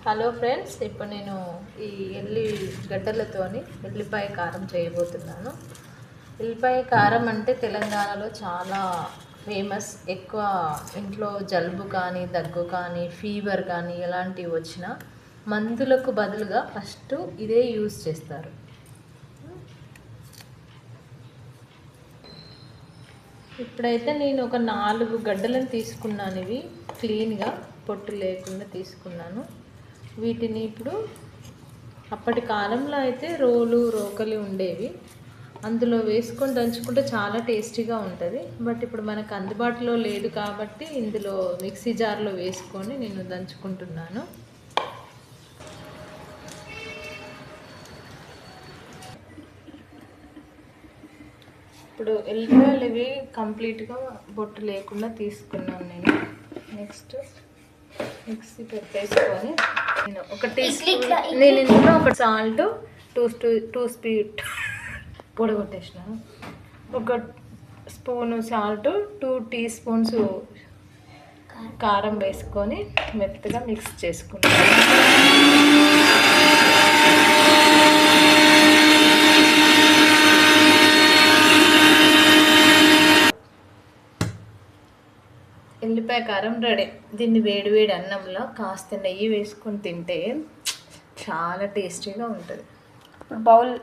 Hello friends, ఇప్పుడు నేను ఈ గడ్డలతోని ఎల్లిపాయ కారం చేయబోతున్నాను. ఎల్లిపాయ కారం అంటే తెలంగాణలో చాలా ఫేమస్. ఎక్కువ ఇంట్లో జలుబు కానీ, దగ్గు కానీ, ఫీవర్ కానీ ఎలాంటివి వచ్చినా మందులకు బదులుగా ఫస్ట్ ఇదే యూజ్ చేస్తారు. ఇప్పుడైతే నేను ఒక 4 గడ్డలను తీసుకున్నాను. ఇవి క్లీన్గా పొట్టు లేకుండా తీసుకున్నాను. వీటిని ఇప్పుడు అప్పటి కాలంలో అయితే రోకలి ఉండేవి, అందులో వేసుకొని దంచుకుంటే చాలా టేస్టీగా ఉంటుంది. బట్ ఇప్పుడు మనకు అందుబాటులో లేదు కాబట్టి ఇందులో మిక్సీ జార్లో వేసుకొని నేను దంచుకుంటున్నాను. ఇప్పుడు ఎల్లిపాయలు ఇవి కంప్లీట్గా బొట్టు లేకుండా తీసుకున్నాను నేను. నెక్స్ట్ మిక్సీ పెట్టేసుకొని నేను ఒక టీ స్పూన్, నేను ఇందులో ఒక సాల్ట్, టూ స్పూన్ పొడగొట్టేసినాను. ఒక స్పూను సాల్ట్, 2 టీ స్పూన్స్ కారం వేసుకొని మెత్తగా మిక్స్ చేసుకుంటాను. ఎల్లిపాయ కారం రెడీ. దీన్ని వేడివేడి అన్నంలో కాస్త నెయ్యి వేసుకొని తింటే చాలా టేస్టీగా ఉంటుంది. బౌల్